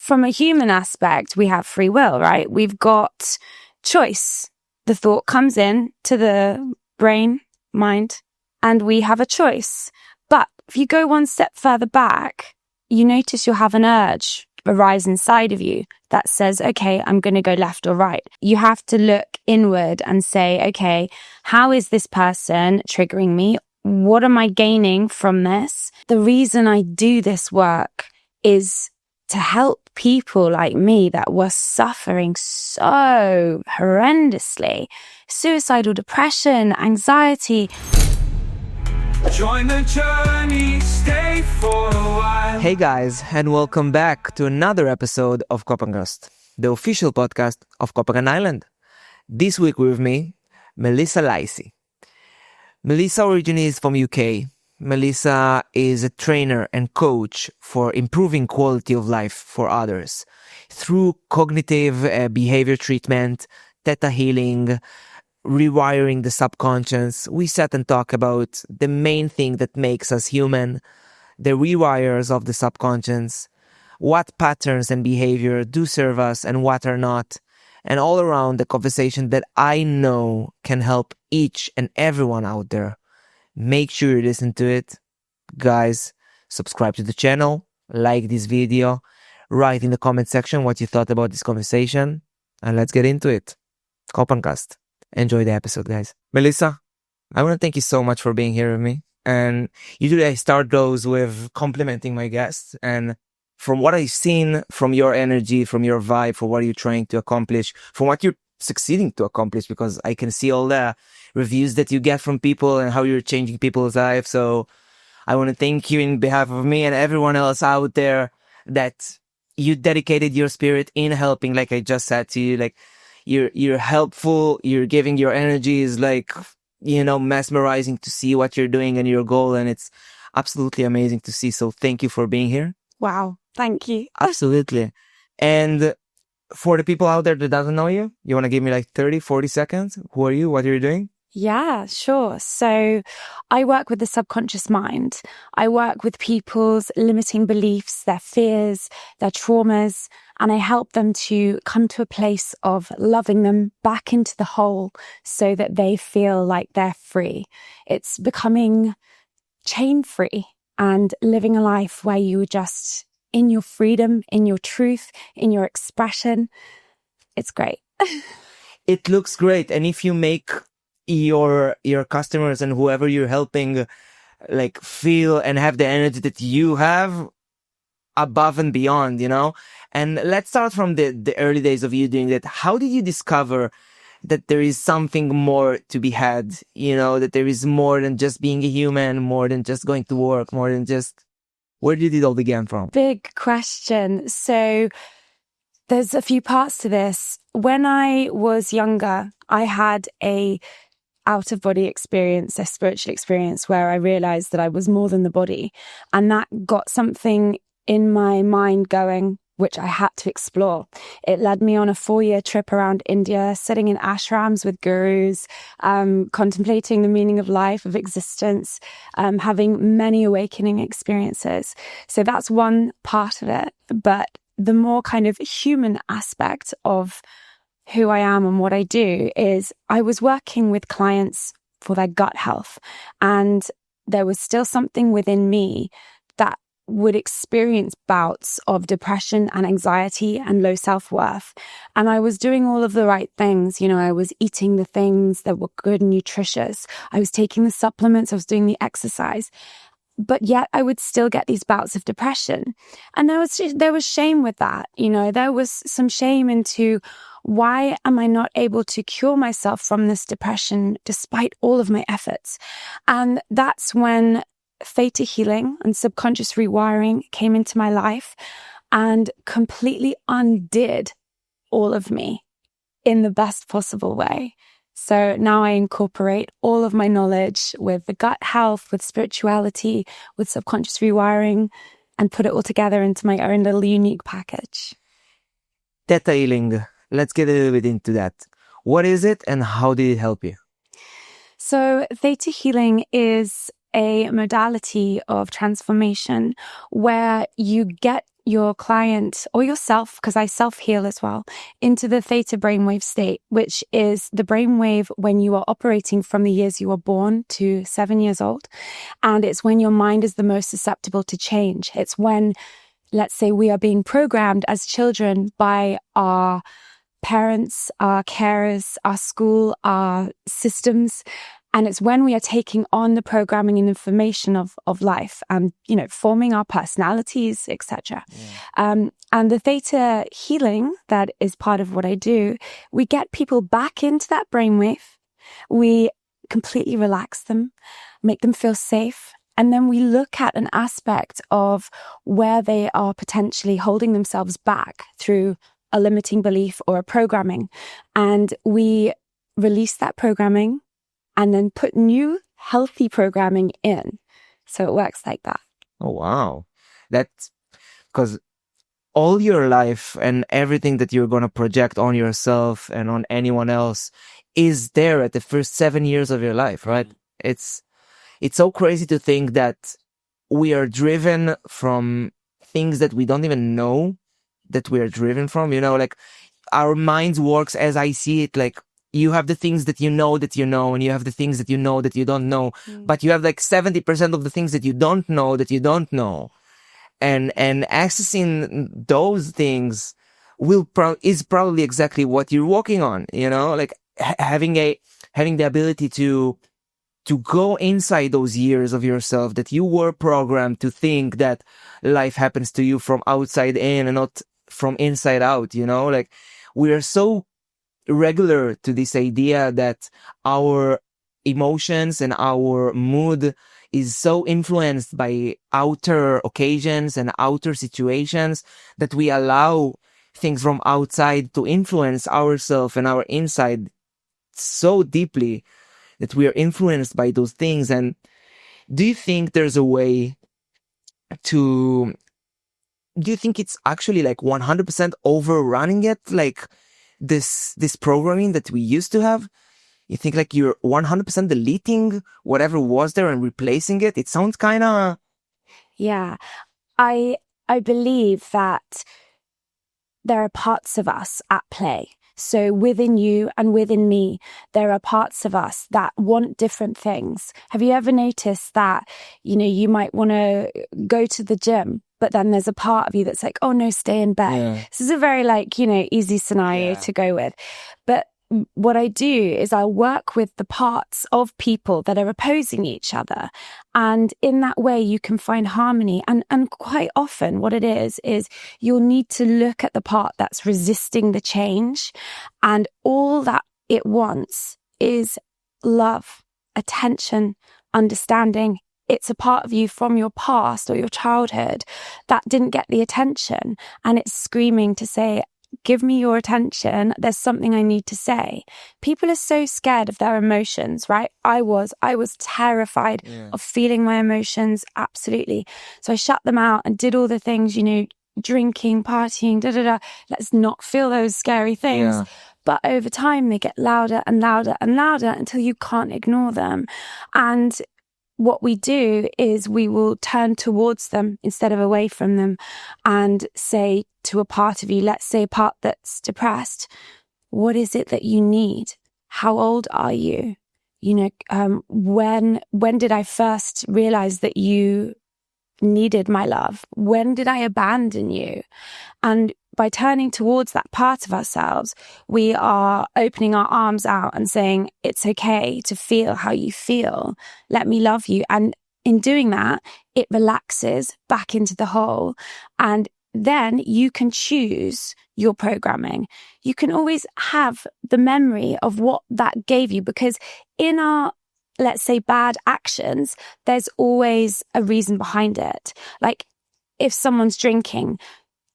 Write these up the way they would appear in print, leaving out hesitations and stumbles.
from a human aspect, we have free will, right? We've got choice. The thought comes in to the brain, mind, and we have a choice. But if you go one step further back, you notice you'll have an urge arise inside of you that says, okay, I'm going to go left or right. You have to look inward and say, okay, how is this person triggering me? What am I gaining from this? The reason I do this work is to help people like me that were suffering so horrendously. Suicidal depression, anxiety. Join the journey, stay for a while. Hey guys, and welcome back to another episode of KohPhanCast, the official podcast of Copenhagen Island. This week with me, Mellissa Laycy. Mellissa originally is from UK. Mellissa is a trainer and coach for improving quality of life for others through cognitive behavior treatment, Theta healing, rewiring the subconscious. We sat and talk about the main thing that makes us human, the rewires of the subconscious, what patterns and behavior do serve us and what are not, and all around the conversation that I know can help each and everyone out there. Make sure you listen to it. Guys, subscribe to the channel, like this video, write in the comment section what you thought about this conversation, and let's get into it. KohPhanCast. Enjoy the episode, guys. Mellissa, I want to thank you so much for being here with me. And usually I start those with complimenting my guests. And from what I've seen, from your energy, from your vibe, for what you're trying to accomplish, from what you're succeeding to accomplish, because I can see all the reviews that you get from people and how you're changing people's lives. So I want to thank you in behalf of me and everyone else out there that you dedicated your spirit in helping, like I just said to you, like you're helpful, you're giving your energy is like, mesmerizing to see what you're doing and your goal. And it's absolutely amazing to see. So thank you for being here. Wow. Thank you. Absolutely. And for the people out there that doesn't know you, you want to give me like 30, 40 seconds? Who are you? What are you doing? Yeah, sure. So I work with the subconscious mind. I work with people's limiting beliefs, their fears, their traumas, and I help them to come to a place of loving them back into the whole so that they feel like they're free. It's becoming chain-free and living a life where you are just in your freedom, in your truth, in your expression. It's great. It looks great. And if you make your customers and whoever you're helping like feel and have the energy that you have above and beyond, and let's start from the early days of you doing that. How did you discover that there is something more to be had, that there is more than just being a human, more than just going to work, more than just, where did it all begin from? Big question. So there's a few parts to this. When I was younger, I had a out-of-body experience, a spiritual experience where I realized that I was more than the body. And that got something in my mind going, which I had to explore. It led me on a 4-year trip around India, sitting in ashrams with gurus, contemplating the meaning of life, of existence, having many awakening experiences. So that's one part of it. But the more kind of human aspect of who I am and what I do is I was working with clients for their gut health. And there was still something within me that would experience bouts of depression and anxiety and low self-worth. And I was doing all of the right things. I was eating the things that were good and nutritious. I was taking the supplements. I was doing the exercise. But yet I would still get these bouts of depression. And there was shame with that. There was some shame into why am I not able to cure myself from this depression despite all of my efforts? And that's when Theta healing and subconscious rewiring came into my life and completely undid all of me in the best possible way. So now I incorporate all of my knowledge with the gut health, with spirituality, with subconscious rewiring, and put it all together into my own little unique package. Theta healing. Let's get a little bit into that. What is it and how did it help you? So Theta healing is a modality of transformation where you get your client or yourself, because I self-heal as well, into the Theta brainwave state, which is the brainwave when you are operating from the years you were born to 7 years old. And it's when your mind is the most susceptible to change. It's when, let's say, we are being programmed as children by our parents, our carers, our school, our systems. And it's when we are taking on the programming and information of life and, forming our personalities, etc. Yeah. And the Theta healing, that is part of what I do, we get people back into that brainwave. We completely relax them, make them feel safe. And then we look at an aspect of where they are potentially holding themselves back through a limiting belief or a programming. And we release that programming and then put new healthy programming in. So it works like that. Oh, wow. That's because all your life and everything that you're going to project on yourself and on anyone else is there at the first 7 years of your life, right? It's so crazy to think that we are driven from things that we don't even know that we are driven from, like our minds works as I see it, like you have the things that you know, and you have the things that you know that you don't know, but you have like 70% of the things that you don't know that you don't know. And accessing those things is probably exactly what you're working on, like having the ability to go inside those years of yourself that you were programmed to think that life happens to you from outside in and not from inside out, like we are so regular to this idea that our emotions and our mood is so influenced by outer occasions and outer situations that we allow things from outside to influence ourselves and our inside so deeply that we are influenced by those things. And do you think there's a way do you think it's actually like 100% overrunning it? Like this programming that we used to have? You think like you're 100% deleting whatever was there and replacing it? It sounds kind of... Yeah. I believe that there are parts of us at play. So within you and within me, there are parts of us that want different things. Have you ever noticed that, you might want to go to the gym, but then there's a part of you that's like, oh no, stay in bed. Yeah. This is a very easy scenario to go with. But what I do is I'll work with the parts of people that are opposing each other. And in that way, you can find harmony. And quite often what it is you'll need to look at the part that's resisting the change. And all that it wants is love, attention, understanding. It's a part of you from your past or your childhood that didn't get the attention. And it's screaming to say, give me your attention. There's something I need to say. People are so scared of their emotions, right? I was terrified of feeling my emotions. Absolutely. So I shut them out and did all the things, drinking, partying, Let's not feel those scary things. Yeah. But over time, they get louder and louder and louder until you can't ignore them. And what we do is we will turn towards them instead of away from them and say to a part of you, let's say a part that's depressed, what is it that you need? How old are you? When did I first realize that you needed my love? When did I abandon you? And by turning towards that part of ourselves, we are opening our arms out and saying, it's okay to feel how you feel. Let me love you. And in doing that, it relaxes back into the whole. And then you can choose your programming. You can always have the memory of what that gave you, because in our, let's say, bad actions, there's always a reason behind it. Like if someone's drinking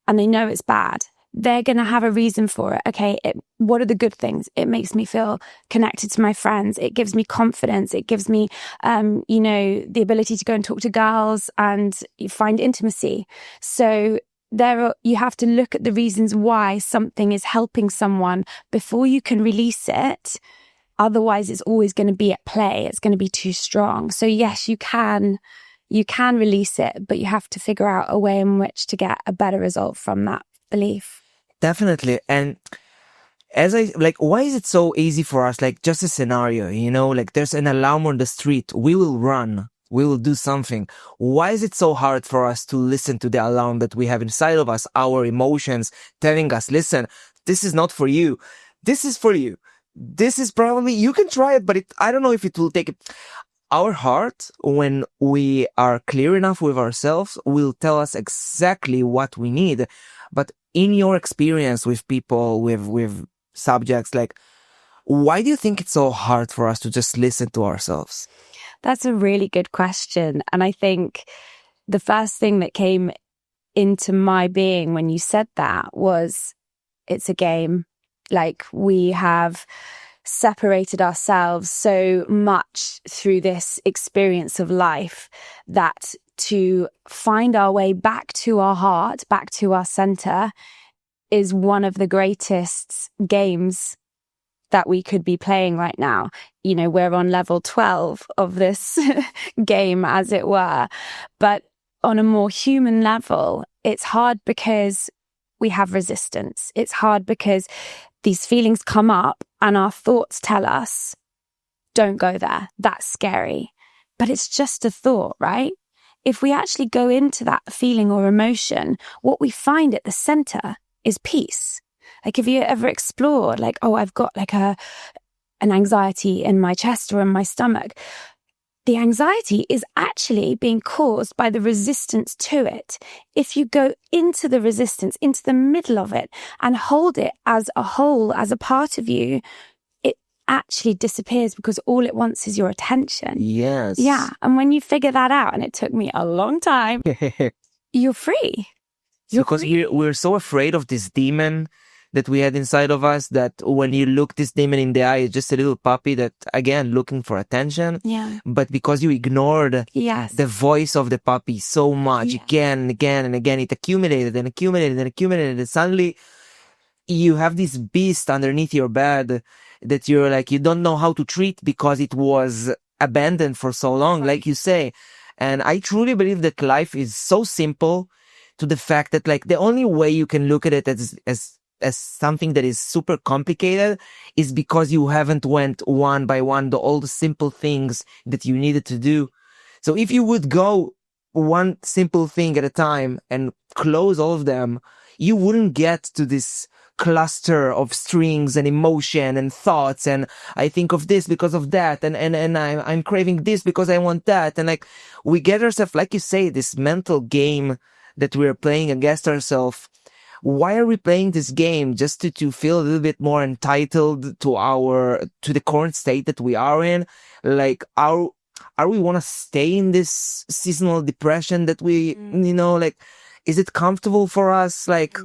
and they know it's bad, they're going to have a reason for it. Okay, what are the good things? It makes me feel connected to my friends. It gives me confidence. It gives me, the ability to go and talk to girls and find intimacy. So you have to look at the reasons why something is helping someone before you can release it. Otherwise, it's always going to be at play. It's going to be too strong. So yes, you can you can release it, but you have to figure out a way in which to get a better result from that belief. Definitely. And why is it so easy for us? Like, just a scenario, like there's an alarm on the street. We will run. We will do something. Why is it so hard for us to listen to the alarm that we have inside of us, our emotions telling us, listen, this is not for you. This is for you. This is probably, you can try it, but I don't know if it will take it. Our heart, when we are clear enough with ourselves, will tell us exactly what we need. But in your experience with people, with subjects, like, why do you think it's so hard for us to just listen to ourselves? That's a really good question. And I think the first thing that came into my being when you said that was, it's a game. Like, we have separated ourselves so much through this experience of life that to find our way back to our heart, back to our center, is one of the greatest games that we could be playing right now. We're on level 12 of this game, as it were. But on a more human level, it's hard because we have resistance. It's hard because these feelings come up and our thoughts tell us, don't go there. That's scary. But it's just a thought, right? If we actually go into that feeling or emotion, what we find at the center is peace. Like, have you ever explored, like, oh, I've got like an anxiety in my chest or in my stomach? The anxiety is actually being caused by the resistance to it. If you go into the resistance, into the middle of it, and hold it as a whole, as a part of you, it actually disappears because all it wants is your attention. Yes. Yeah. And when you figure that out, and it took me a long time, you're free. Because we're so afraid of this demon that we had inside of us, that when you look this demon in the eye, it's just a little puppy that, again, looking for attention. Yeah. But because you ignored Yes. the voice of the puppy so much, again and again and again, it accumulated and accumulated and accumulated. And suddenly you have this beast underneath your bed that you're like, you don't know how to treat because it was abandoned for so long, like you say. And I truly believe that life is so simple, to the fact that, like, the only way you can look at it as something that is super complicated is because you haven't went one by one all the simple things that you needed to do. So if you would go one simple thing at a time and close all of them, you wouldn't get to this cluster of strings and emotion and thoughts. And I think of this because of that. And I'm craving this because I want that. And, like, we get ourselves, like you say, this mental game that we're playing against ourselves. Why are we playing this game? Just to feel a little bit more entitled to the current state that we are in? Like, are we want to stay in this seasonal depression that we, like, is it comfortable for us? Like,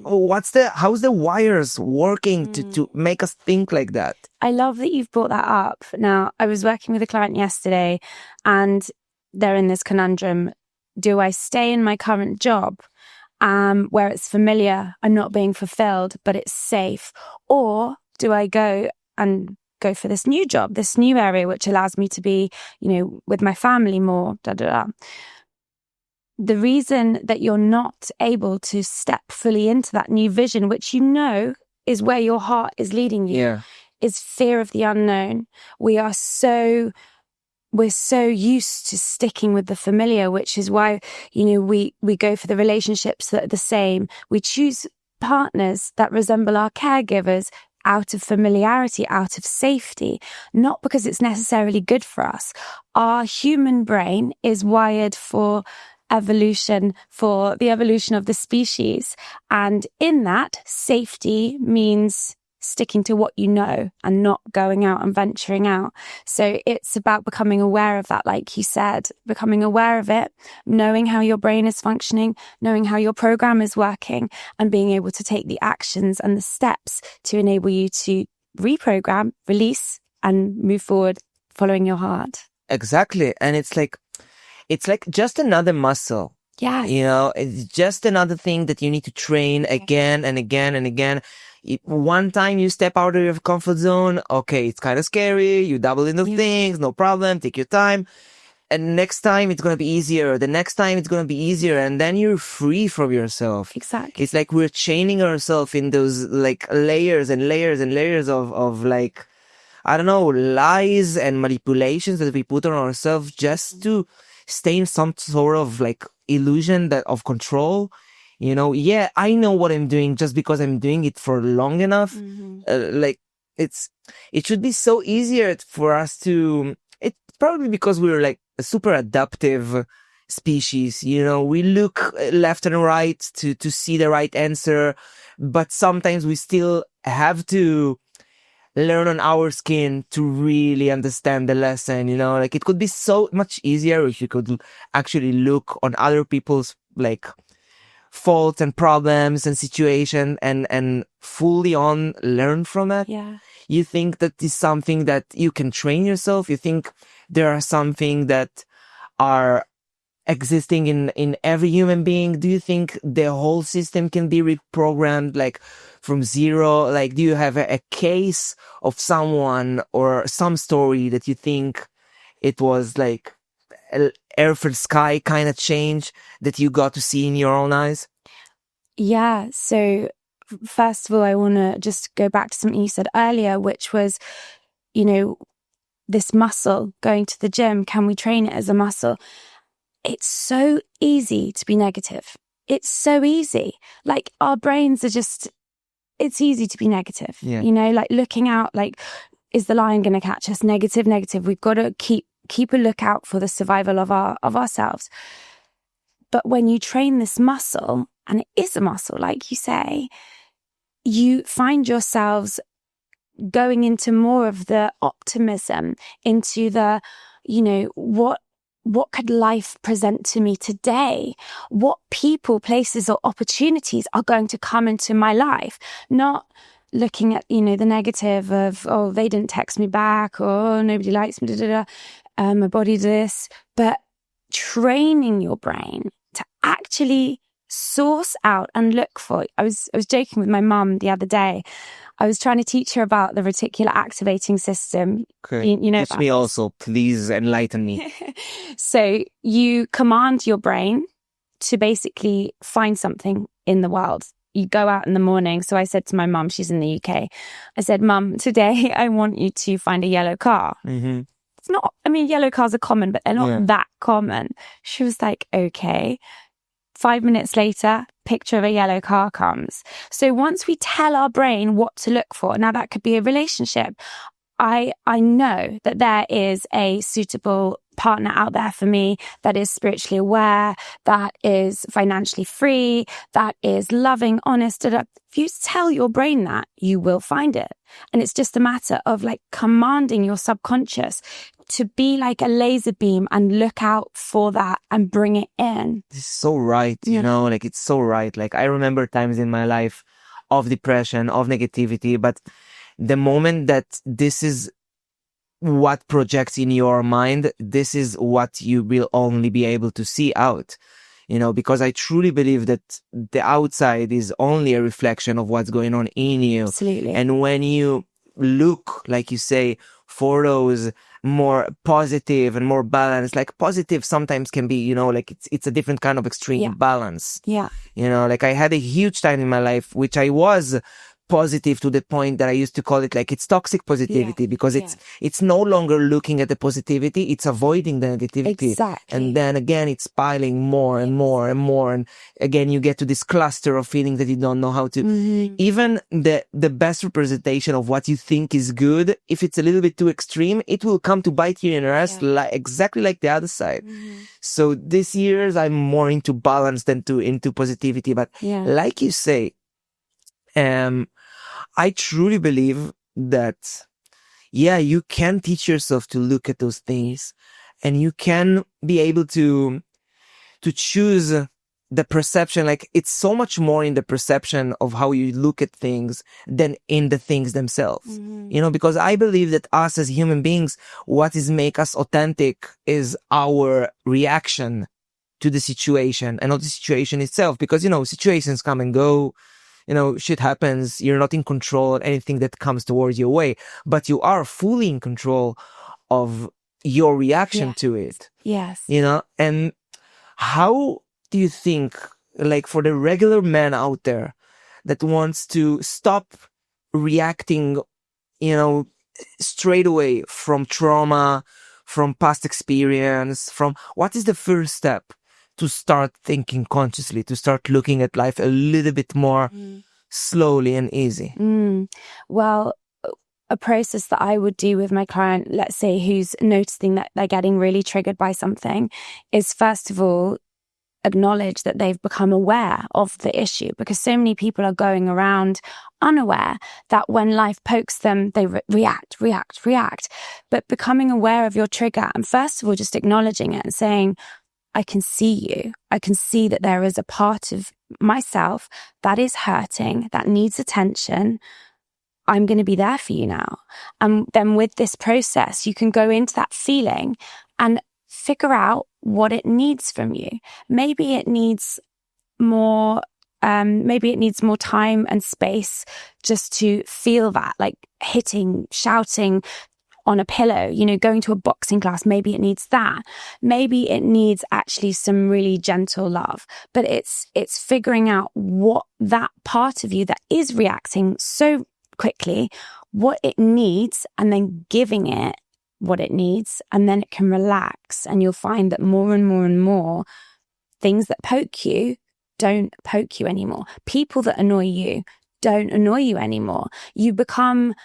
how's the wires working to make us think like that? I love that you've brought that up. Now, I was working with a client yesterday, and they're in this conundrum. Do I stay in my current job where it's familiar and not being fulfilled, but it's safe? Or do I go for this new job, this new area, which allows me to be, with my family more, The reason that you're not able to step fully into that new vision, which is where your heart is leading you, is fear of the unknown. We're so used to sticking with the familiar, which is why, we go for the relationships that are the same. We choose partners that resemble our caregivers out of familiarity, out of safety, not because it's necessarily good for us. Our human brain is wired for evolution, for the evolution of the species. And in that, safety means sticking to what you know and not going out and venturing out. So it's about becoming aware of that, like you said, becoming aware of it, knowing how your brain is functioning, knowing how your program is working, and being able to take the actions and the steps to enable you to reprogram, release, and move forward following your heart. Exactly. And it's like just another muscle. Yeah. It's just another thing that you need to train again and again and again. One time you step out of your comfort zone, okay, it's kind of scary. You double into things, no problem. Take your time. and next time it's going to be easier. The next time it's going to be easier. And then you're free from yourself. Exactly. It's like we're chaining ourselves in those like layers and layers and layers of like, I don't know, lies and manipulations that we put on ourselves just to stay in some sort of like illusion that of control. You know, yeah, I know what I'm doing just because I'm doing it for long enough. Like it should be so easier for us to, it's probably because we're like a super adaptive species. You know, we look left and right to see the right answer, but sometimes we still have to learn on our skin to really understand the lesson. You know, like it could be so much easier if you could actually look on other people's like faults and problems and situation and fully on learn from it. Yeah. You think that is something that you can train yourself? You think there are something that are existing in every human being? Do you think the whole system can be reprogrammed like from zero? Like, do you have a case of someone or some story that you think it was like earth and sky kind of change that you got to see in your own eyes? Yeah. So first of all, I want to just go back to something you said earlier, which was, you know, this muscle, going to the gym, can we train it as a muscle? It's so easy to be negative. It's so easy. Like our brains are just, it's easy to be negative. Yeah. You know, like looking out, like, is the lion going to catch us? Negative, negative. We've got to keep a lookout for the survival of ourselves. But when you train this muscle, and it is a muscle, like you say, you find yourselves going into more of the optimism, into the, you know, what could life present to me today? What people, places, or opportunities are going to come into my life? Not looking at, you know, the negative of, oh, they didn't text me back, or oh, nobody likes me, my body this, but training your brain to actually source out and look for. I was joking with my mum the other day. I was trying to teach her about the reticular activating system. Okay. You know, teach me also, please enlighten me. So you command your brain to basically find something in the world. You go out in the morning. So I said to my mum, she's in the UK, I said, Mum, today I want you to find a yellow car. Mm-hmm. It's not, I mean, yellow cars are common, but they're not that common. She was like, okay. 5 minutes later, picture of a yellow car comes. So once we tell our brain what to look for, now that could be a relationship. I know that there is a suitable partner out there for me that is spiritually aware, that is financially free, that is loving, honest. If you tell your brain that, you will find it. And it's just a matter of like commanding your subconscious to be like a laser beam and look out for that and bring it in. This is so right, you know, like it's so right. Like I remember times in my life of depression, of negativity, but the moment that this is what projects in your mind, this is what you will only be able to see out, you know, because I truly believe that the outside is only a reflection of what's going on in you. Absolutely. And when you look, like you say, for those more positive and more balanced, like positive sometimes can be, you know, like it's a different kind of extreme balance. Yeah. You know, like I had a huge time in my life, which I was positive to the point that I used to call it like it's toxic positivity because it's no longer looking at the positivity, it's avoiding the negativity. Exactly. And then again, it's piling more and more and more. And again, you get to this cluster of feelings that you don't know how to, even the best representation of what you think is good, if it's a little bit too extreme, it will come to bite you in the ass like, exactly like the other side. So this years, I'm more into balance than into positivity. But like you say, I truly believe that, you can teach yourself to look at those things and you can be able to choose the perception. Like it's so much more in the perception of how you look at things than in the things themselves, you know, because I believe that us as human beings, what is make us authentic is our reaction to the situation and not the situation itself. Because, you know, situations come and go. You know, shit happens. You're not in control of anything that comes towards your way, but you are fully in control of your reaction to it. Yes. And how do you think, like, for the regular man out there that wants to stop reacting, straight away from trauma, from past experience, from what is the first step to start thinking consciously, to start looking at life a little bit more slowly and easy? Well, a process that I would do with my client, let's say, who's noticing that they're getting really triggered by something, is first of all, acknowledge that they've become aware of the issue, because so many people are going around unaware that when life pokes them, they react. But becoming aware of your trigger, and first of all, just acknowledging it and saying, I can see you. I can see that there is a part of myself that is hurting, that needs attention. I'm going to be there for you now. And then with this process, you can go into that feeling and figure out what it needs from you. Maybe it needs more time and space just to feel that, like hitting, shouting on a pillow, going to a boxing class. Maybe it needs that. Maybe it needs actually some really gentle love. But it's figuring out what that part of you that is reacting so quickly, what it needs, and then giving it what it needs, and then it can relax. And you'll find that more and more and more things that poke you don't poke you anymore. People that annoy you don't annoy you anymore. You become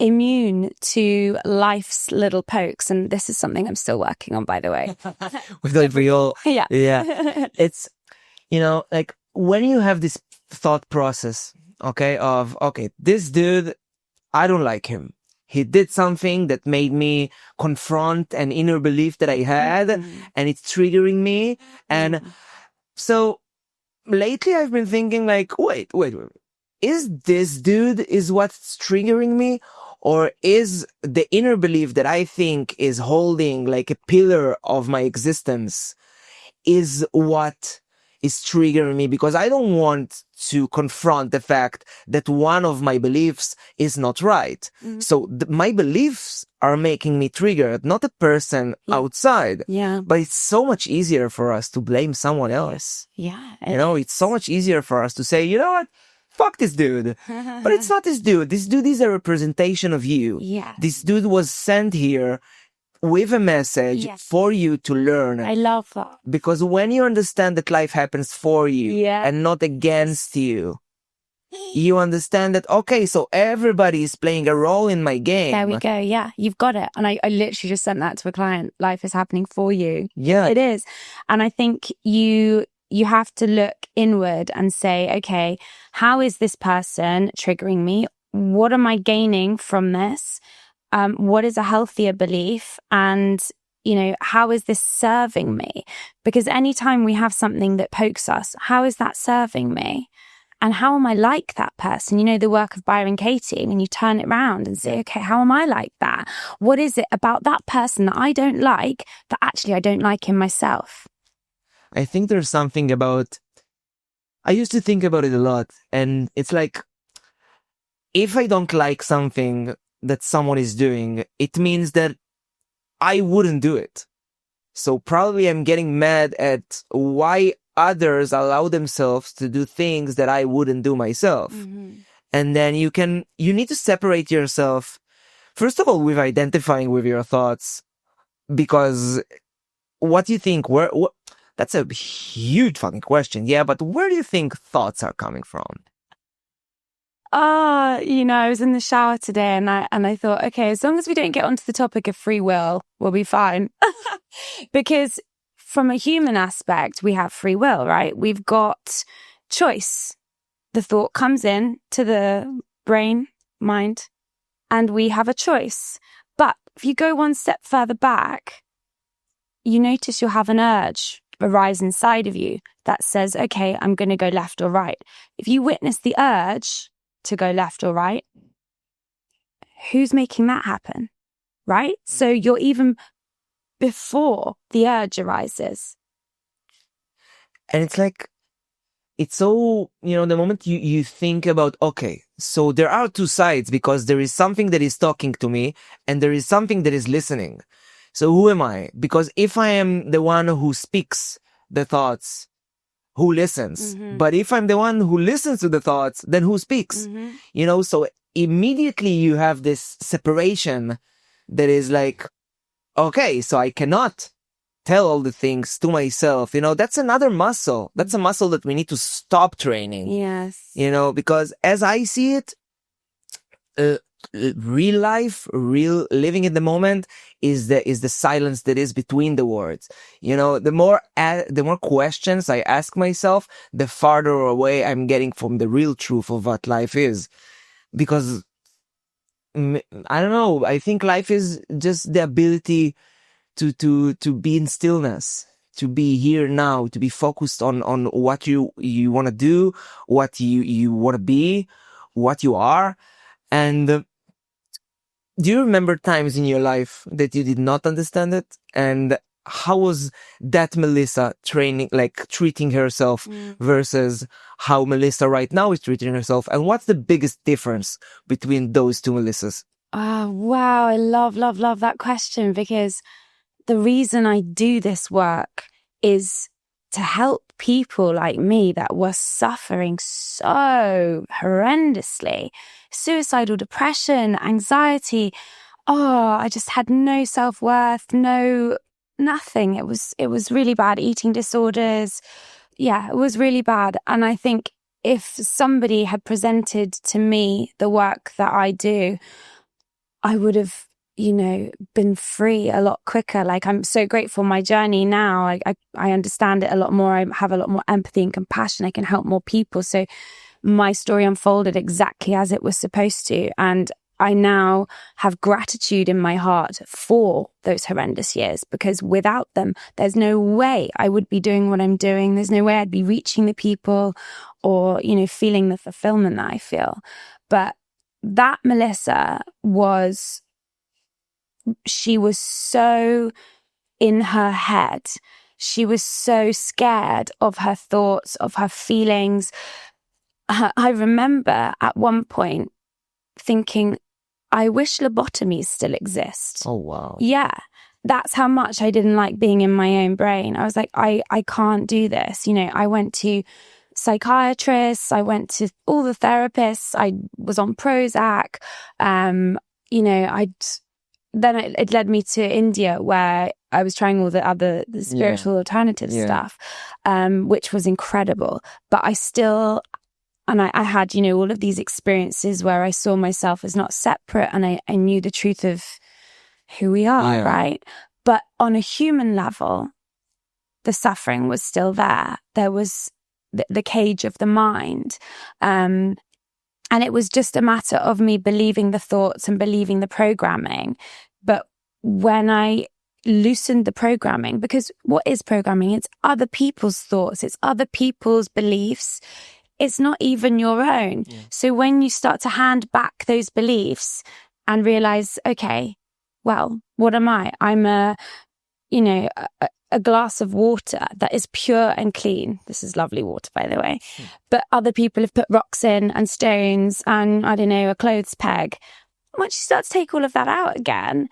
immune to life's little pokes. And this is something I'm still working on, by the way. We've done it for you all. Yeah. It's, like when you have this thought process, this dude, I don't like him. He did something that made me confront an inner belief that I had, and it's triggering me. And so lately I've been thinking like, wait. Is this dude is what's triggering me? Or is the inner belief that I think is holding like a pillar of my existence is what is triggering me? Because I don't want to confront the fact that one of my beliefs is not right. So my beliefs are making me triggered, not a person outside. Yeah. But it's so much easier for us to blame someone else. Yeah. It's so much easier for us to say, you know what? Fuck this dude. But it's not this dude. This dude is a representation of you. Yeah. This dude was sent here with a message for you to learn. I love that. Because when you understand that life happens for you and not against you, you understand that, okay, so everybody is playing a role in my game. There we go. Yeah, you've got it. And I literally just sent that to a client. Life is happening for you. Yeah. It is. And I think you have to look inward and say, okay, how is this person triggering me? What am I gaining from this? What is a healthier belief? And, how is this serving me? Because anytime we have something that pokes us, how is that serving me? And how am I like that person? The work of Byron Katie, when you turn it around and say, okay, how am I like that? What is it about that person that I don't like that actually I don't like in myself? I think there's something about, I used to think about it a lot, and it's like, if I don't like something that someone is doing, it means that I wouldn't do it. So probably I'm getting mad at why others allow themselves to do things that I wouldn't do myself. And then you need to separate yourself, first of all, with identifying with your thoughts, because what you think, that's a huge fucking question. Yeah, but where do you think thoughts are coming from? I was in the shower today and I thought, okay, as long as we don't get onto the topic of free will, we'll be fine. Because from a human aspect, we have free will, right? We've got choice. The thought comes in to the brain, mind, and we have a choice. But if you go one step further back, you notice you'll have an urge arise inside of you that says, okay, I'm going to go left or right. If you witness the urge to go left or right, who's making that happen? Right? So you're even before the urge arises. And it's like, it's so, the moment you think about, okay, so there are two sides because there is something that is talking to me and there is something that is listening. So who am I? Because if I am the one who speaks the thoughts, who listens? But if I'm the one who listens to the thoughts, then who speaks? So immediately you have this separation that is like, okay, so I cannot tell all the things to myself. That's another muscle. That's a muscle that we need to stop training. Yes. Because as I see it, real life, real living in the moment is the silence that is between the words. The more questions I ask myself, the farther away I'm getting from the real truth of what life is. Because I don't know, I think life is just the ability to be in stillness, to be here now, to be focused on what you want to do, what you want to be, what you are. And do you remember times in your life that you did not understand it? And how was that Mellissa treating herself versus how Mellissa right now is treating herself? And what's the biggest difference between those two Mellissas? Oh, wow. I love, love, love that question, because the reason I do this work is to help people like me that were suffering so horrendously. Suicidal depression, anxiety. Oh, I just had no self-worth, nothing. It was really bad. Eating disorders. Yeah, it was really bad. And I think if somebody had presented to me the work that I do, I would have, been free a lot quicker. Like, I'm so grateful my journey now. I understand it a lot more. I have a lot more empathy and compassion. I can help more people. So my story unfolded exactly as it was supposed to. And I now have gratitude in my heart for those horrendous years, because without them, there's no way I would be doing what I'm doing. There's no way I'd be reaching the people or, feeling the fulfillment that I feel. But that Mellissa she was so in her head. She was so scared of her thoughts, of her feelings. I remember at one point thinking, I wish lobotomies still exist. Oh, wow. Yeah. That's how much I didn't like being in my own brain. I was like, I can't do this. I went to psychiatrists. I went to all the therapists. I was on Prozac. Then it led me to India, where I was trying all the spiritual alternative stuff, which was incredible. But I still, and I had, all of these experiences where I saw myself as not separate, and I knew the truth of who we are, right? But on a human level, the suffering was still there. There was the cage of the mind. And it was just a matter of me believing the thoughts and believing the programming. But when I loosened the programming, because what is programming? It's other people's thoughts. It's other people's beliefs. It's not even your own. Yeah. So when you start to hand back those beliefs and realize, okay, well, what am I? I'm a glass of water that is pure and clean. This is lovely water, by the way. But other people have put rocks in and stones and, a clothes peg. Once you start to take all of that out again,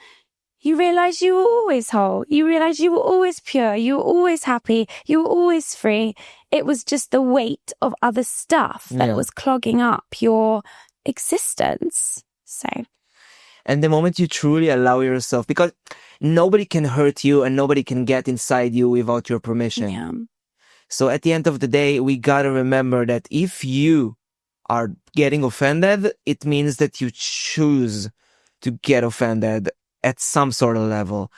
you realize you were always whole. You realize you were always pure. You were always happy. You were always free. It was just the weight of other stuff that was clogging up your existence. So... And the moment you truly allow yourself, because nobody can hurt you and nobody can get inside you without your permission. Yeah. So at the end of the day, we gotta remember that if you are getting offended, it means that you choose to get offended at some sort of level.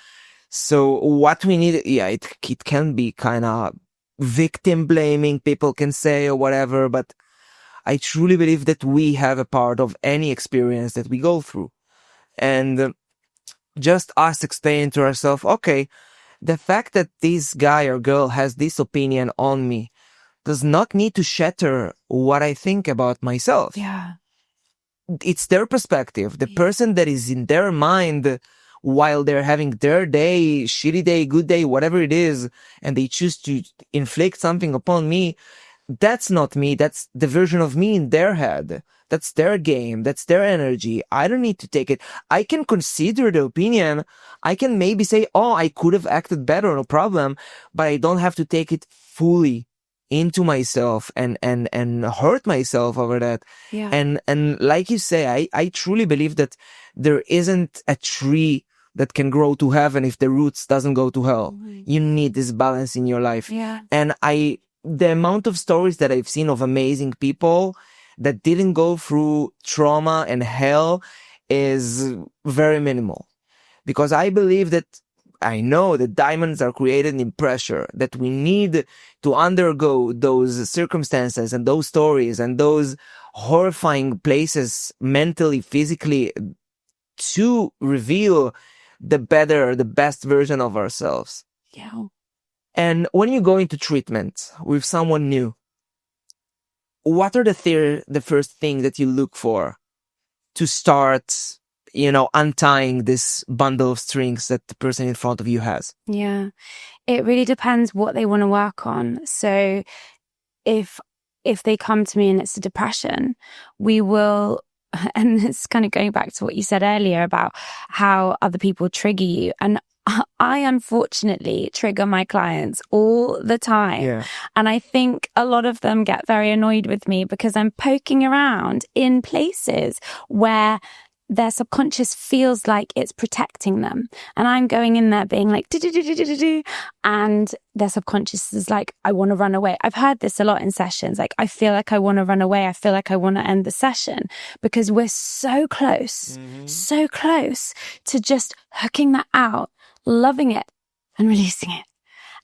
So what we need, it can be kind of victim blaming, people can say or whatever, but I truly believe that we have a part of any experience that we go through. And just us explaining to ourselves, okay, the fact that this guy or girl has this opinion on me does not need to shatter what I think about myself. Yeah. It's their perspective. The person that is in their mind while they're having their day, shitty day, good day, whatever it is, and they choose to inflict something upon me, that's not me. That's the version of me in their head. That's their game. That's their energy. I don't need to take it. I can consider the opinion. I can maybe say, oh, I could have acted better, no problem, but I don't have to take it fully into myself and hurt myself over that. Yeah. And like you say, I truly believe that there isn't a tree that can grow to heaven if the roots doesn't go to hell. You need this balance in your life. Yeah. And the amount of stories that I've seen of amazing people that didn't go through trauma and hell is very minimal. Because I believe that, I know that diamonds are created in pressure, that we need to undergo those circumstances and those stories and those horrifying places mentally, physically, to reveal the best version of ourselves. Yeah. And when you go into treatment with someone new, what are the first things that you look for to start, untying this bundle of strings that the person in front of you has? Yeah. It really depends what they want to work on. So if they come to me and it's a depression, we will, and it's kind of going back to what you said earlier about how other people trigger you. And I unfortunately trigger my clients all the time. Yeah. And I think a lot of them get very annoyed with me because I'm poking around in places where their subconscious feels like it's protecting them. And I'm going in there being like, do, and their subconscious is like, I want to run away. I've heard this a lot in sessions. Like, I feel like I want to run away. I feel like I want to end the session because we're so close to just hooking that out, loving it and releasing it.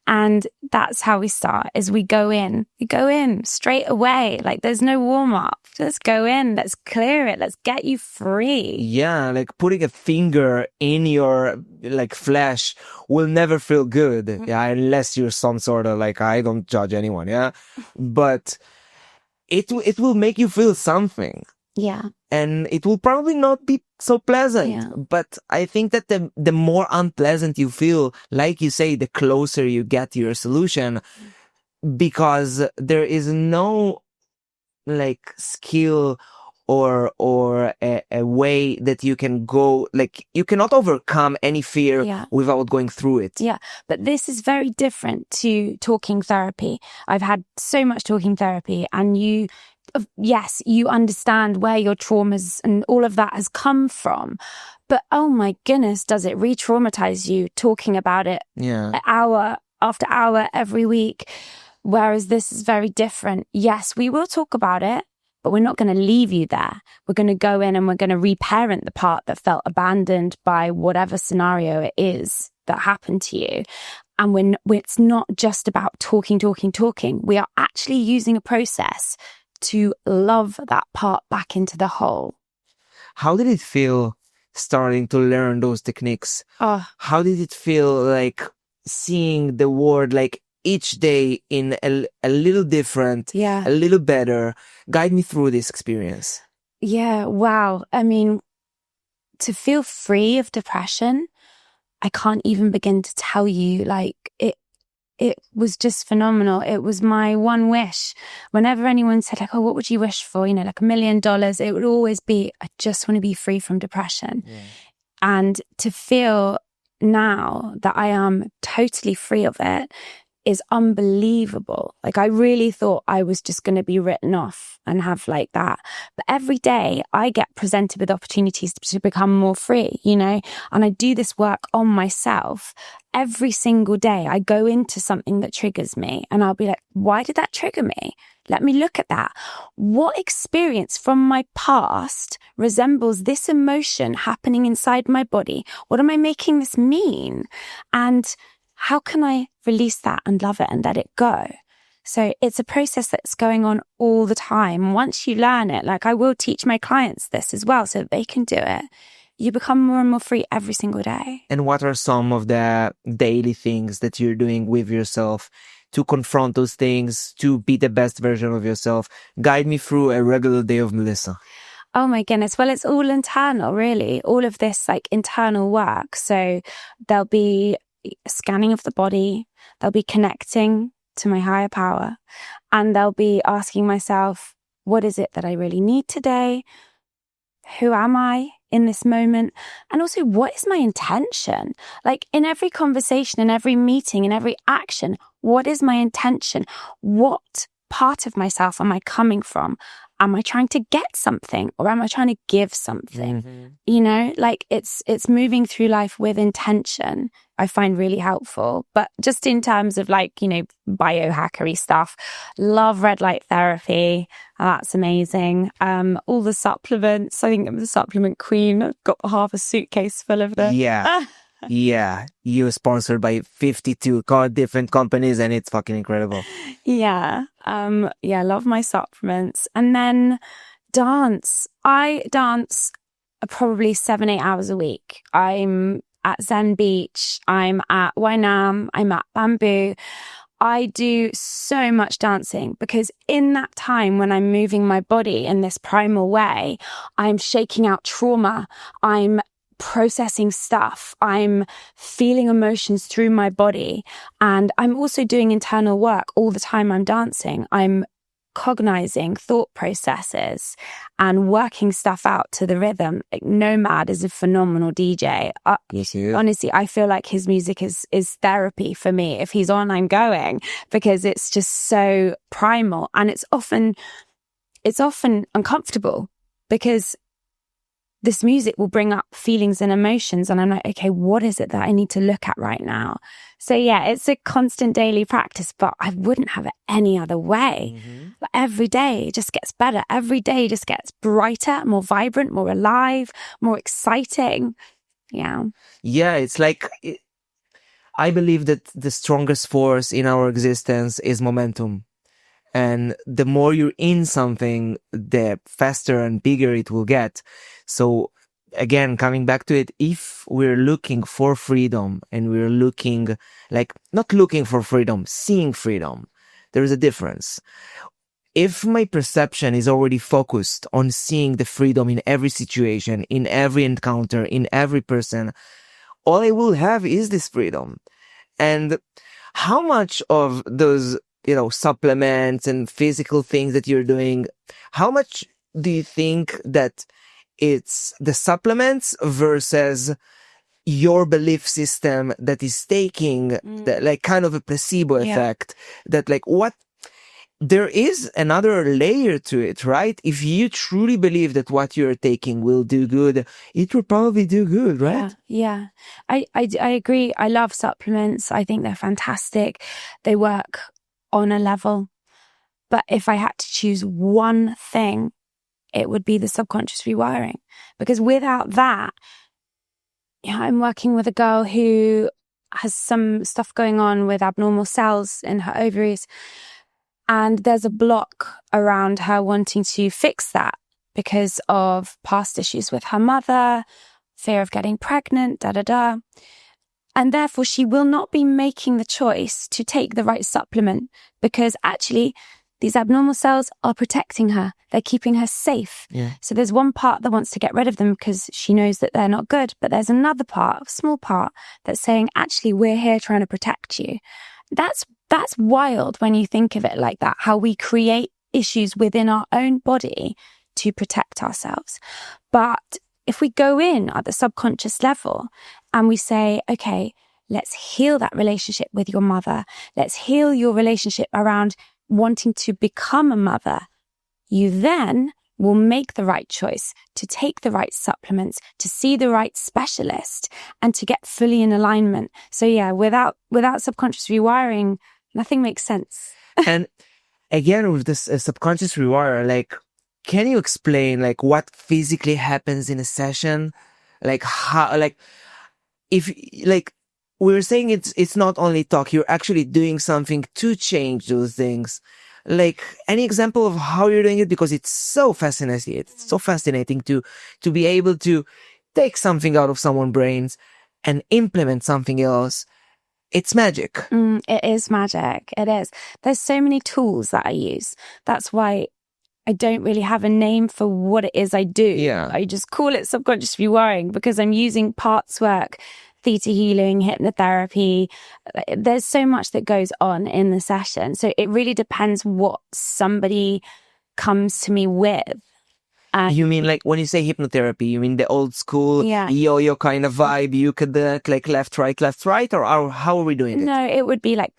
And that's how we start, is we go in straight away. Like, there's no warm up. Let's go in. Let's clear it. Let's get you free. Yeah. Like putting a finger in your flesh will never feel good. Yeah. Unless you're some sort of I don't judge anyone. Yeah. But it will make you feel something. Yeah. And it will probably not be so pleasant. Yeah. But I think that the more unpleasant you feel, like you say, the closer you get to your solution, because there is no skill or a way that you can go, you cannot overcome any fear without going through it. Yeah. But this is very different to talking therapy. I've had so much talking therapy, and you understand where your traumas and all of that has come from. But oh my goodness, does it re-traumatize you talking about it hour after hour every week? Whereas this is very different. Yes, we will talk about it, but we're not going to leave you there. We're going to go in and we're going to reparent the part that felt abandoned by whatever scenario it is that happened to you. And it's not just about talking. We are actually using a process to love that part back into the whole. How did it feel starting to learn those techniques? How did it feel seeing the world each day in a little different, a little better? Guide me through this experience. Yeah, wow. I mean, to feel free of depression, I can't even begin to tell you, it was just phenomenal. It was my one wish. Whenever anyone said oh, what would you wish for? $1 million, it would always be, I just want to be free from depression. Yeah. And to feel now that I am totally free of it is unbelievable. I really thought I was just going to be written off and have that. But every day I get presented with opportunities to become more free, and I do this work on myself. Every single day I go into something that triggers me and I'll be like, why did that trigger me? Let me look at that. What experience from my past resembles this emotion happening inside my body? What am I making this mean? And how can I release that and love it and let it go? So it's a process that's going on all the time. Once you learn it, I will teach my clients this as well so that they can do it. You become more and more free every single day. And what are some of the daily things that you're doing with yourself to confront those things, to be the best version of yourself? Guide me through a regular day of Mellissa. Oh my goodness. Well, it's all internal, really. All of this internal work. So there'll be scanning of the body, there'll be connecting to my higher power, and they'll be asking myself, what is it that I really need today? Who am I in this moment? And also, what is my intention? Like in every conversation, in every meeting, in every action, what is my intention? What part of myself am I coming from? Am I trying to get something or am I trying to give something? Mm-hmm. You know, like it's moving through life with intention, I find really helpful. But just in terms of like, you know, biohackery stuff, love red light therapy. That's amazing. All the supplements. I think I'm the supplement queen. I've got half a suitcase full of them. Yeah. Yeah. You're sponsored by 52 different companies and it's fucking incredible. Yeah. Love my supplements. And then dance. I dance probably 7-8 hours a week. I'm at Zen Beach. I'm at Wainam. I'm at Bamboo. I do so much dancing because in that time when I'm moving my body in this primal way, I'm shaking out trauma. I'm processing stuff. I'm feeling emotions through my body. And I'm also doing internal work all the time I'm dancing. I'm cognizing thought processes and working stuff out to the rhythm. Like, Nomad is a phenomenal DJ. Yes, he is. Honestly, I feel like his music is therapy for me. If he's on, I'm going because it's just so primal. And it's often uncomfortable because this music will bring up feelings and emotions. And I'm like, okay, what is it that I need to look at right now? So yeah, it's a constant daily practice, but I wouldn't have it any other way. Mm-hmm. But every day just gets better. Every day just gets brighter, more vibrant, more alive, more exciting. Yeah. Yeah, it's like, I believe that the strongest force in our existence is momentum. And the more you're in something, the faster and bigger it will get. So again, coming back to it, if we're looking for freedom and we're looking, like, not looking for freedom, seeing freedom, there is a difference. If my perception is already focused on seeing the freedom in every situation, in every encounter, in every person, all I will have is this freedom. And how much of those, you know, supplements and physical things that you're doing, how much do you think that it's the supplements versus your belief system that is taking the, like, kind of a placebo effect? That, like, what, there is another layer to it, right? If you truly believe that what you're taking will do good, it will probably do good, right? Yeah. I agree. I love supplements. I think they're fantastic. They work on a level. But if I had to choose one thing, it would be the subconscious rewiring. Because without that, I'm working with a girl who has some stuff going on with abnormal cells in her ovaries. And there's a block around her wanting to fix that because of past issues with her mother, fear of getting pregnant, And therefore, she will not be making the choice to take the right supplement because actually these abnormal cells are protecting her. They're keeping her safe. Yeah. So there's one part that wants to get rid of them because she knows that they're not good. But there's another part, a small part, that's saying, actually, we're here trying to protect you. That's wild when you think of it like that, how we create issues within our own body to protect ourselves. But if we go in at the subconscious level and we say, okay, let's heal that relationship with your mother. Let's heal your relationship around wanting to become a mother. You then will make the right choice to take the right supplements, to see the right specialist, and to get fully in alignment. So yeah, without subconscious rewiring, nothing makes sense. And again, with this subconscious rewire, like, can you explain, like, what physically happens in a session? Like, how, like, if, like, we were saying it's not only talk, you're actually doing something to change those things. Like, any example of how you're doing it? Because it's so fascinating. It's so fascinating to be able to take something out of someone's brains and implement something else. It's magic. It is magic. It is. There's so many tools that I use. That's why I don't really have a name for what it is I do. Yeah. I just call it subconscious rewiring because I'm using parts work, theta healing, hypnotherapy. There's so much that goes on in the session. So it really depends what somebody comes to me with. You mean like when you say hypnotherapy, you mean the old school Yeah. yo-yo kind of vibe? You could like left, right, or how are we doing it? No, it would be like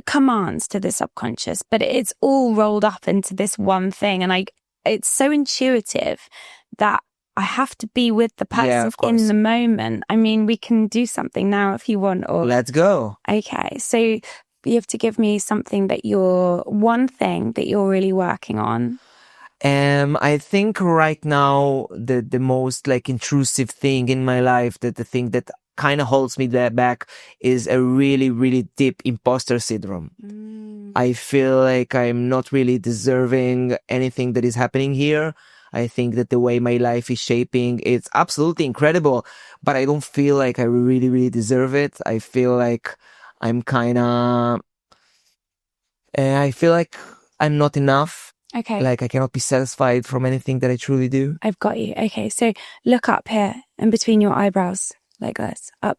commands to the subconscious, but it's all rolled up into this one thing. And it's so intuitive that I have to be with the person in the moment. I mean, we can do something now if you want. Or let's go. Okay, so you have to give me something one thing that you're really working on. I think right now the most like intrusive thing in my life, that the thing that kind of holds me back, is a really, really deep imposter syndrome. I feel like I'm not really deserving anything that is happening here. I think that the way my life is shaping, it's absolutely incredible, but I don't feel like I really, really deserve it. I feel like I'm I feel like I'm not enough. Okay. Like I cannot be satisfied from anything that I truly do. I've got you. Okay, so look up here in between your eyebrows, like this. Up,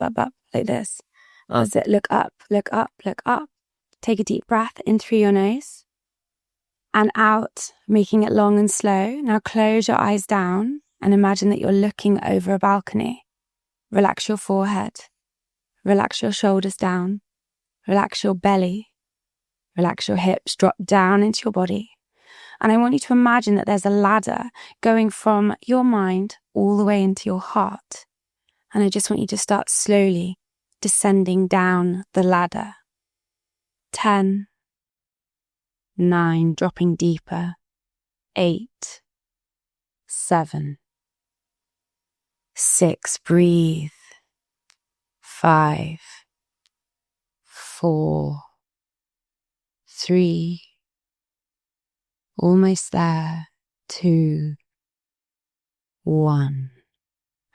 like this. That's it. Look up, look up, look up. Take a deep breath in through your nose and out, making it long and slow. Now close your eyes down and imagine that you're looking over a balcony. Relax your forehead. Relax your shoulders down. Relax your belly. Relax your hips. Drop down into your body. And I want you to imagine that there's a ladder going from your mind all the way into your heart. And I just want you to start slowly descending down the ladder. 10, 9, dropping deeper. 8, 7, 6, breathe. 5, 4, 3, almost there. 2, 1.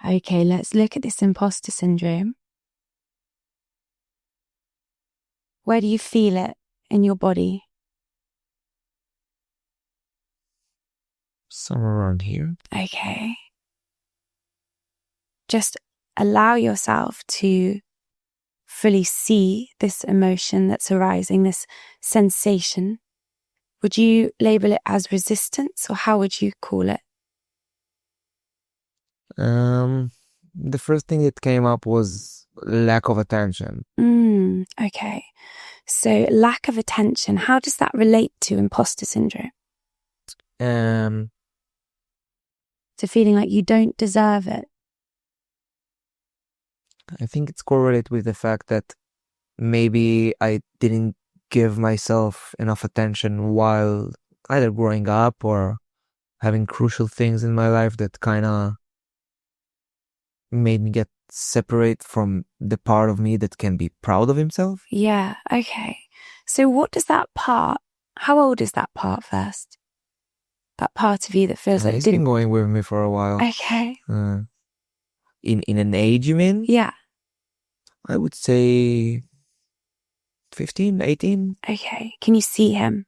Okay, let's look at this imposter syndrome. Where do you feel it in your body? Somewhere around here. Okay. Just allow yourself to fully see this emotion that's arising, this sensation. Would you label it as resistance, or how would you call it? The first thing that came up was lack of attention. Okay. So lack of attention, how does that relate to imposter syndrome? To feeling like you don't deserve it. I think it's correlated with the fact that maybe I didn't give myself enough attention while either growing up or having crucial things in my life that kind of made me get separate from the part of me that can be proud of himself. Yeah, okay. So what does that part, how old is that part first? That part of you that feels like it's been going with me for a while. Okay. In an age, you mean? Yeah. I would say 15, 18. Okay. Can you see him?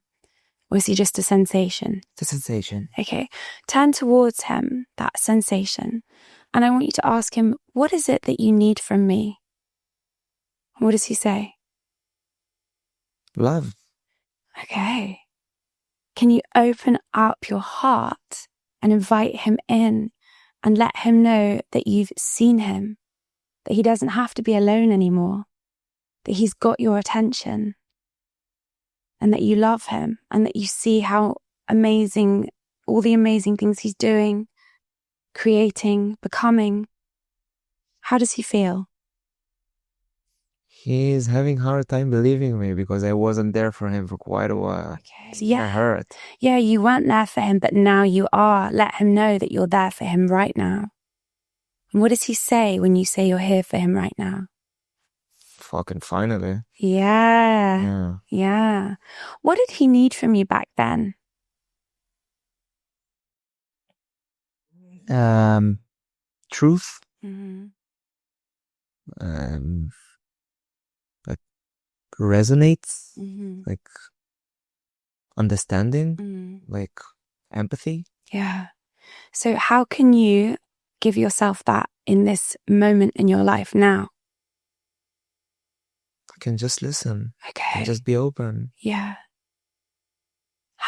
Or is he just a sensation? It's a sensation. Okay. Turn towards him, that sensation. And I want you to ask him, what is it that you need from me? What does he say? Love. Okay. Can you open up your heart and invite him in and let him know that you've seen him, that he doesn't have to be alone anymore, that he's got your attention, and that you love him, and that you see how amazing, all the amazing things he's doing, creating, becoming. How does he feel? He's having a hard time believing me because I wasn't there for him for quite a while. Okay. So yeah. I hurt. Yeah, you weren't there for him, but now you are. Let him know that you're there for him right now. And what does he say when you say you're here for him right now? Fucking finally. Yeah. What did he need from you back then? Truth. Mm-hmm. Like resonates. Mm-hmm. Like understanding. Mm-hmm. Like empathy. Yeah. So how can you give yourself that in this moment in your life now? I can just listen. Okay. And just be open. Yeah.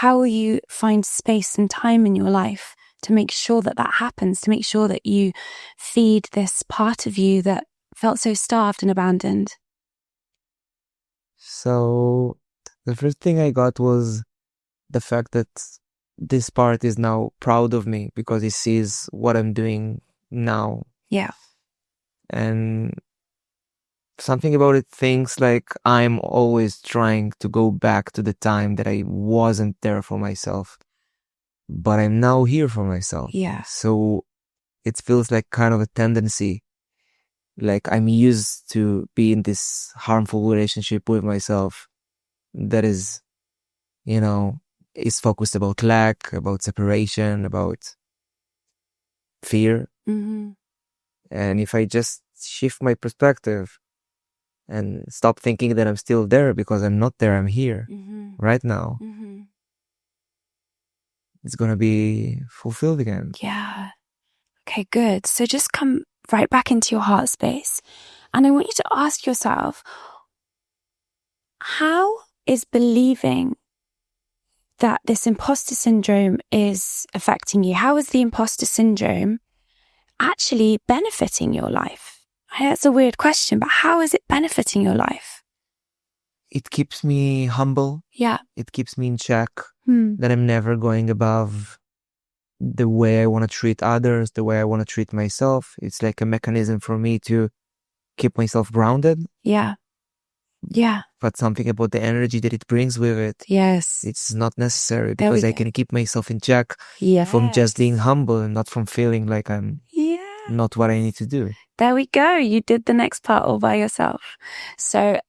how will you find space and time in your life to make sure that that happens, to make sure that you feed this part of you that felt so starved and abandoned? So the first thing I got was the fact that this part is now proud of me because he sees what I'm doing now. Yeah. And something about it thinks like I'm always trying to go back to the time that I wasn't there for myself, but I'm now here for myself. Yeah. So it feels like kind of a tendency. Like I'm used to be in this harmful relationship with myself that is, is focused about lack, about separation, about fear. Mm-hmm. And if I just shift my perspective and stop thinking that I'm still there because I'm not there, I'm here right now, it's going to be fulfilled again. Yeah. Okay, good. So just come right back into your heart space. And I want you to ask yourself, how is believing that this imposter syndrome is affecting you? How is the imposter syndrome actually benefiting your life? That's a weird question, but how is it benefiting your life? It keeps me humble. Yeah. It keeps me in check. That I'm never going above the way I want to treat others, the way I want to treat myself. It's like a mechanism for me to keep myself grounded. Yeah. Yeah. But something about the energy that it brings with it. Yes. It's not necessary because I can keep myself in check from just being humble and not from feeling like I'm not what I need to do. There we go. You did the next part all by yourself. So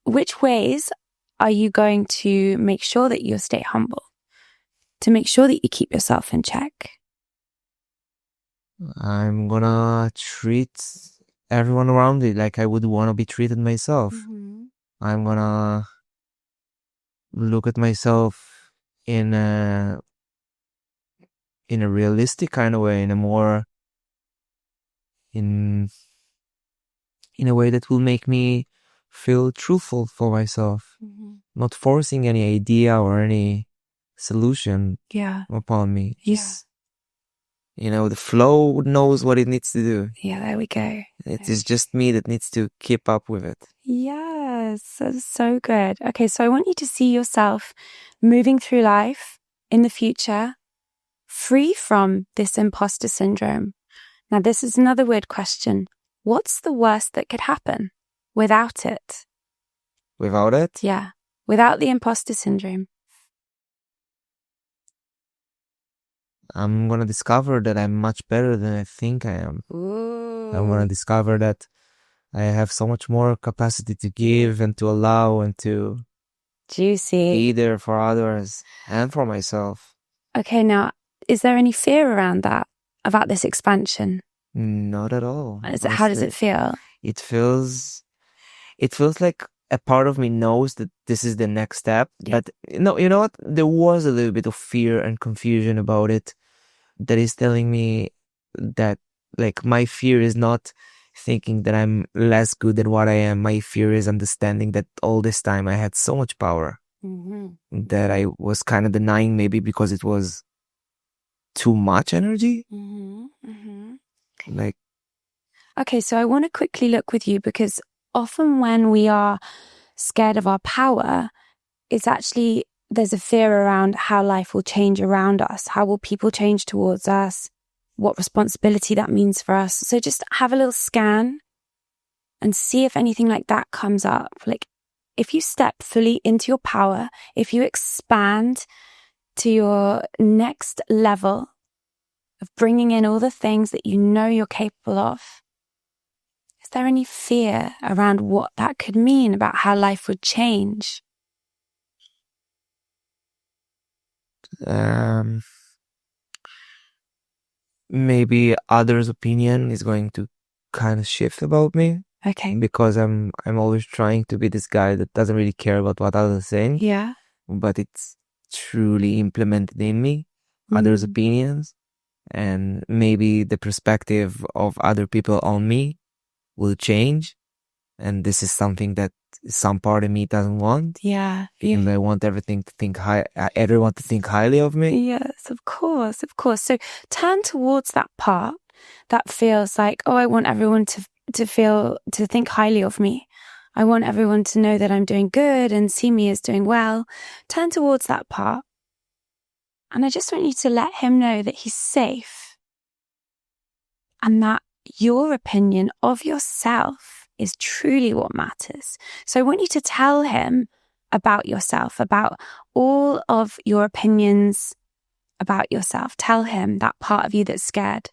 which ways are you going to make sure that you stay humble? To make sure that you keep yourself in check? I'm gonna treat everyone around me like I would want to be treated myself. I'm gonna look at myself in a realistic kind of way, in a way that will make me feel truthful for myself, not forcing any idea or any solution upon me. Just, the flow knows what it needs to do. Yeah, there we go. It is just me that needs to keep up with it. Yes, that's so good. Okay, so I want you to see yourself moving through life in the future, free from this imposter syndrome. Now, this is another weird question. What's the worst that could happen without it? Without it? Yeah, without the imposter syndrome. I'm going to discover that I'm much better than I think I am. Ooh. I'm going to discover that I have so much more capacity to give and to allow and to be there for others and for myself. Okay, now, is there any fear around that, about this expansion? Not at all. How does it feel? It feels like a part of me knows that this is the next step. But no, you know what? There was a little bit of fear and confusion about it that is telling me that, like, my fear is not thinking that I'm less good than what I am. My fear is understanding that all this time I had so much power that I was kind of denying, maybe because it was too much energy. Like, okay, so I want to quickly look with you, because often when we are scared of our power, it's actually, there's a fear around how life will change around us. How will people change towards us? What responsibility that means for us. So just have a little scan and see if anything like that comes up. Like, if you step fully into your power, if you expand to your next level of bringing in all the things that you know you're capable of, is there any fear around what that could mean about how life would change? Maybe others' opinion is going to kind of shift about me. Okay. Because I'm always trying to be this guy that doesn't really care about what others think. Yeah. But it's truly implemented in me, others' opinions, and maybe the perspective of other people on me will change. And this is something that some part of me doesn't want. Yeah. And I want everyone to think highly of me. Yes, of course, of course. So turn towards that part that feels like, oh, I want everyone to think highly of me. I want everyone to know that I'm doing good and see me as doing well. Turn towards that part. And I just want you to let him know that he's safe and that your opinion of yourself is truly what matters. So I want you to tell him about yourself, about all of your opinions about yourself. Tell him that part of you that's scared.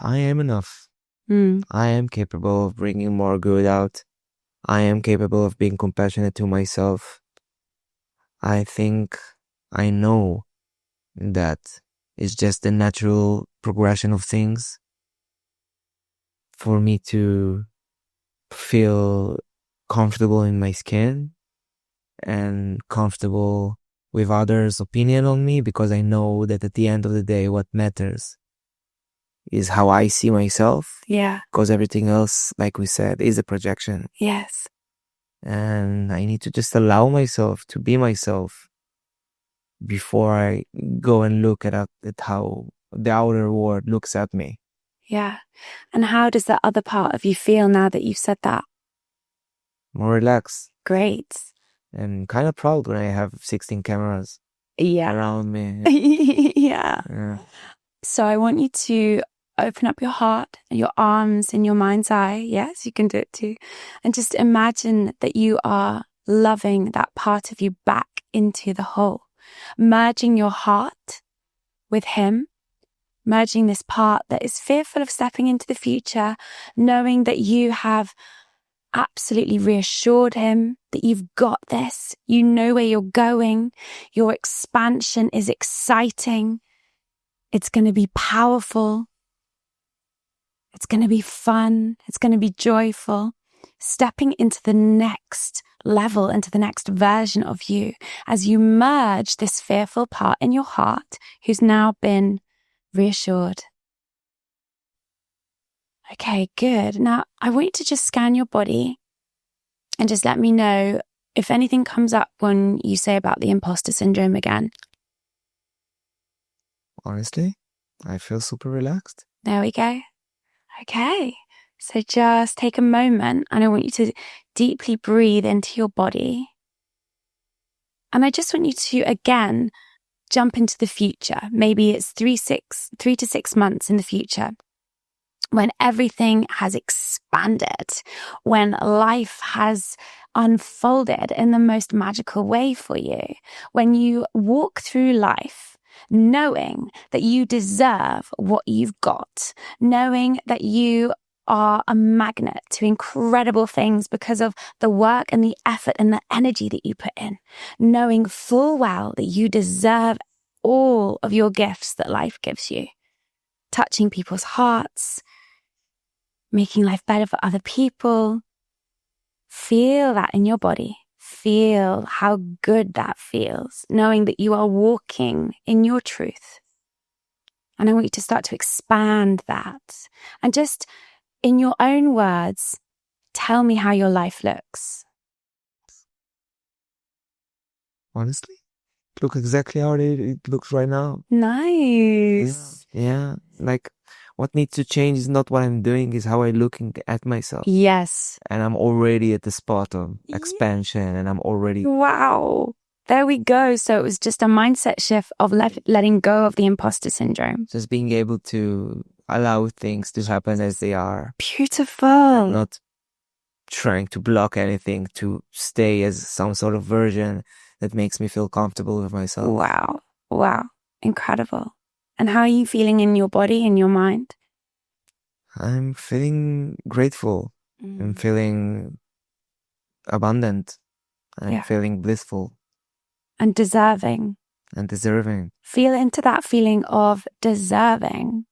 I am enough. I am capable of bringing more good out. I am capable of being compassionate to myself. I think I know that it's just the natural progression of things for me to feel comfortable in my skin and comfortable with others' opinion on me, because I know that at the end of the day, what matters is how I see myself. Yeah. Because everything else, like we said, is a projection. Yes. And I need to just allow myself to be myself before I go and look at how the outer world looks at me. Yeah. And how does that other part of you feel now that you've said that? More relaxed. Great. And kind of proud when I have 16 cameras around me. Yeah. So I want you to open up your heart, your arms, and your mind's eye. Yes, you can do it too. And just imagine that you are loving that part of you back into the whole. Merging your heart with him. Merging this part that is fearful of stepping into the future, knowing that you have absolutely reassured him that you've got this. You know where you're going. Your expansion is exciting. It's going to be powerful. It's going to be fun. It's going to be joyful. Stepping into the next level, into the next version of you as you merge this fearful part in your heart who's now been reassured. Okay, good. Now, I want you to just scan your body and just let me know if anything comes up when you say about the imposter syndrome again. Honestly, I feel super relaxed. There we go. Okay. So just take a moment and I want you to deeply breathe into your body. And I just want you to, again, jump into the future. Maybe it's 3 to 6 months in the future, when everything has expanded, when life has unfolded in the most magical way for you, when you walk through life knowing that you deserve what you've got, knowing that you are a magnet to incredible things because of the work and the effort and the energy that you put in, knowing full well that you deserve all of your gifts that life gives you, touching people's hearts, making life better for other people. Feel that in your body. Feel how good that feels, knowing that you are walking in your truth. And I want you to start to expand that. And just in your own words, tell me how your life looks. Honestly, look exactly how it looks right now. Nice. Yeah. Like, what needs to change is not what I'm doing, is how I'm looking at myself. Yes. And I'm already at the spot of expansion, and I'm already... Wow. There we go. So it was just a mindset shift of letting go of the imposter syndrome. Just being able to allow things to happen as they are. Beautiful. Not trying to block anything, to stay as some sort of version that makes me feel comfortable with myself. Wow. Wow. Incredible. And how are you feeling in your body, in your mind? I'm feeling grateful. I'm feeling abundant. I'm feeling blissful. And deserving. And deserving. Feel into that feeling of deserving.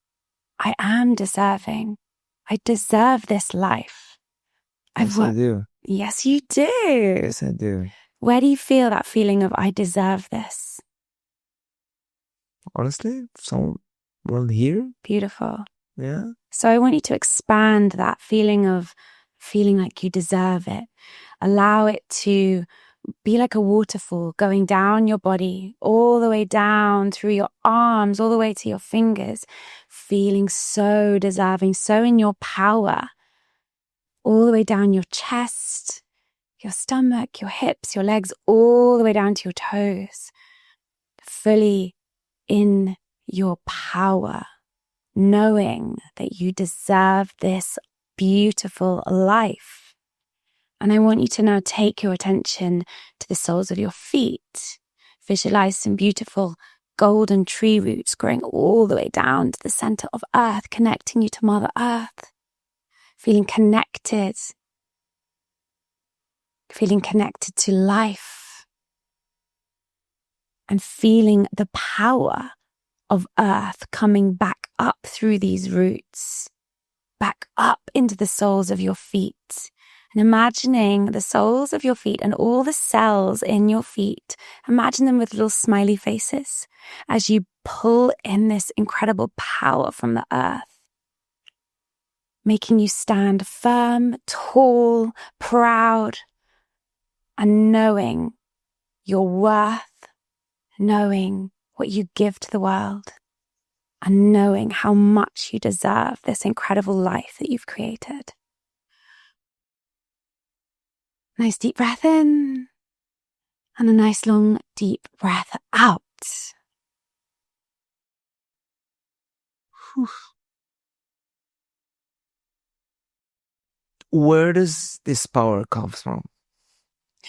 I am deserving. I deserve this life. Yes, I do. Yes, you do. Yes, I do. Where do you feel that feeling of I deserve this? Honestly, somewhere here. Beautiful. Yeah. So I want you to expand that feeling of feeling like you deserve it. Allow it to be like a waterfall going down your body, all the way down through your arms, all the way to your fingers, feeling so deserving, so in your power, all the way down your chest, your stomach, your hips, your legs, all the way down to your toes, fully in your power, knowing that you deserve this beautiful life. And I want you to now take your attention to the soles of your feet. Visualize some beautiful golden tree roots growing all the way down to the center of earth, connecting you to Mother Earth. Feeling connected to life. And feeling the power of earth coming back up through these roots, back up into the soles of your feet. And imagining the soles of your feet and all the cells in your feet, imagine them with little smiley faces as you pull in this incredible power from the earth, making you stand firm, tall, proud, and knowing your worth, knowing what you give to the world, and knowing how much you deserve this incredible life that you've created. Nice deep breath in and a nice long deep breath out. Whew. Where does this power come from?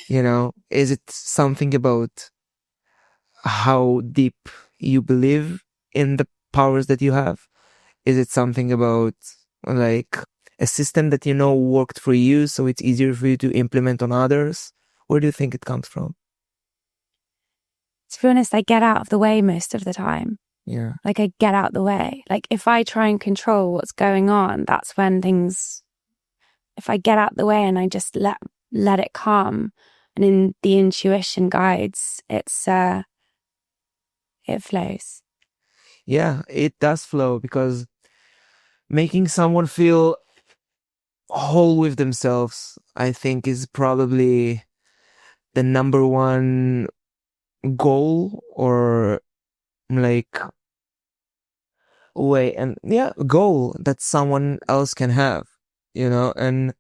Is it something about how deep you believe in the powers that you have? Is it something about like a system that worked for you, so it's easier for you to implement on others? Where do you think it comes from? To be honest, I get out of the way most of the time. Yeah. Like I get out the way. Like if I try and control what's going on, that's when if I get out the way and I just let it come, and in the intuition guides, it flows. Yeah, it does flow, because making someone feel whole with themselves, I think, is probably the number one goal, or like way, and goal that someone else can have, and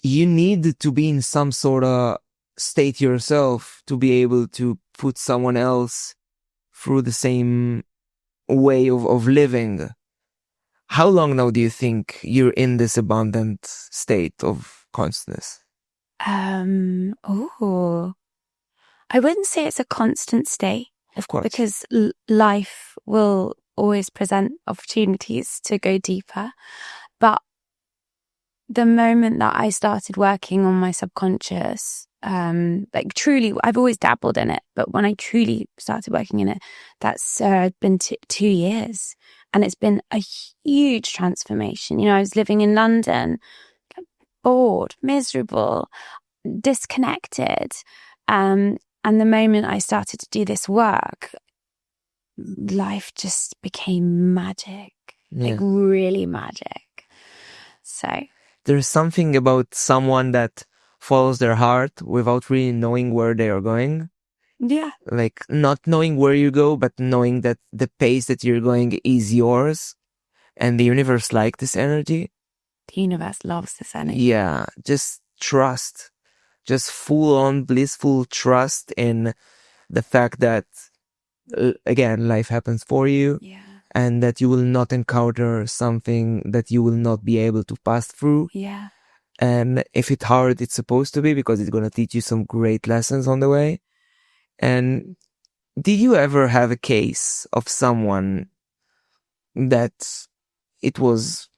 you need to be in some sort of state yourself to be able to put someone else through the same way of living. How long now do you think you're in this abundant state of consciousness? I wouldn't say it's a constant state. Of course. Because life will always present opportunities to go deeper. But the moment that I started working on my subconscious, like truly, I've always dabbled in it, but when I truly started working in it, that's been 2 years. And it's been a huge transformation. I was living in London, bored, miserable, disconnected. And the moment I started to do this work, life just became magic, like really magic. So there's something about someone that follows their heart without really knowing where they are going. Yeah. Like not knowing where you go, but knowing that the pace that you're going is yours, and the universe likes this energy. The universe loves this energy. Yeah. Just trust. Just full on blissful trust in the fact that, again, life happens for you. Yeah. And that you will not encounter something that you will not be able to pass through. Yeah. And if it's hard, it's supposed to be, because it's going to teach you some great lessons on the way. And did you ever have a case of someone that it was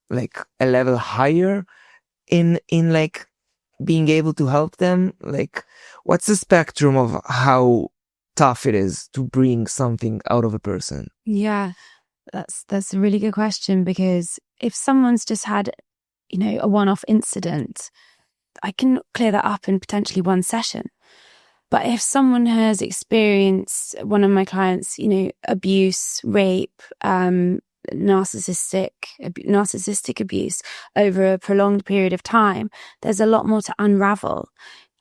like a level higher in like being able to help them? Like, what's the spectrum of how tough it is to bring something out of a person? Yeah, that's a really good question, because if someone's just had, a one-off incident, I can clear that up in potentially one session. But if someone has experienced, one of my clients, abuse, rape, narcissistic abuse over a prolonged period of time, there's a lot more to unravel.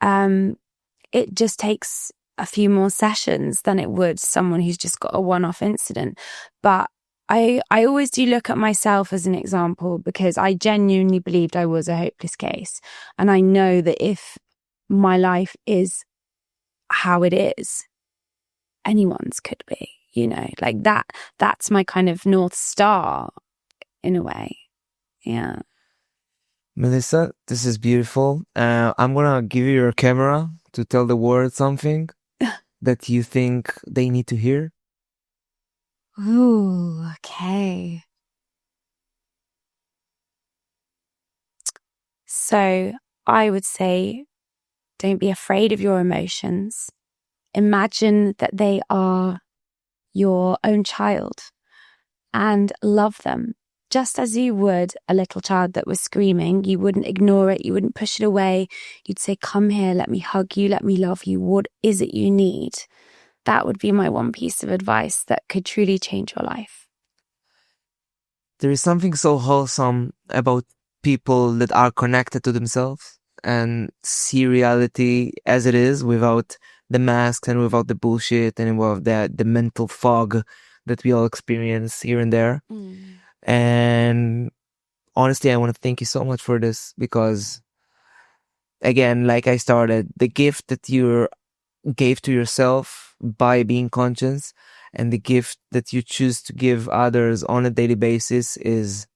It just takes a few more sessions than it would someone who's just got a one-off incident. But I always do look at myself as an example, because I genuinely believed I was a hopeless case. And I know that if my life is how it is, anyone's could be, like that's my kind of North Star in a way. Yeah. Mellissa, this is beautiful. I'm gonna give you your camera to tell the world something that you think they need to hear. Ooh, okay. So I would say, don't be afraid of your emotions. Imagine that they are your own child and love them. Just as you would a little child that was screaming, you wouldn't ignore it, you wouldn't push it away. You'd say, come here, let me hug you, let me love you. What is it you need? That would be my one piece of advice that could truly change your life. There is something so wholesome about people that are connected to themselves and see reality as it is, without the masks and without the bullshit and without the mental fog that we all experience here and there. And honestly, I want to thank you so much for this, because again, like I started, the gift that you gave to yourself by being conscious and the gift that you choose to give others on a daily basis is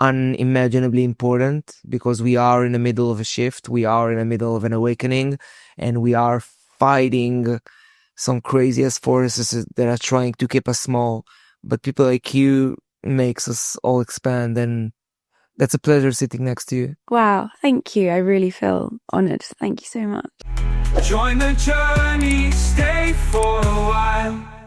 unimaginably important, because we are in the middle of a shift, we are in the middle of an awakening, and we are fighting some craziest forces that are trying to keep us small. But people like you makes us all expand, and that's a pleasure sitting next to you. Wow, thank you. I really feel honored. Thank you so much. Join the journey, stay for a while.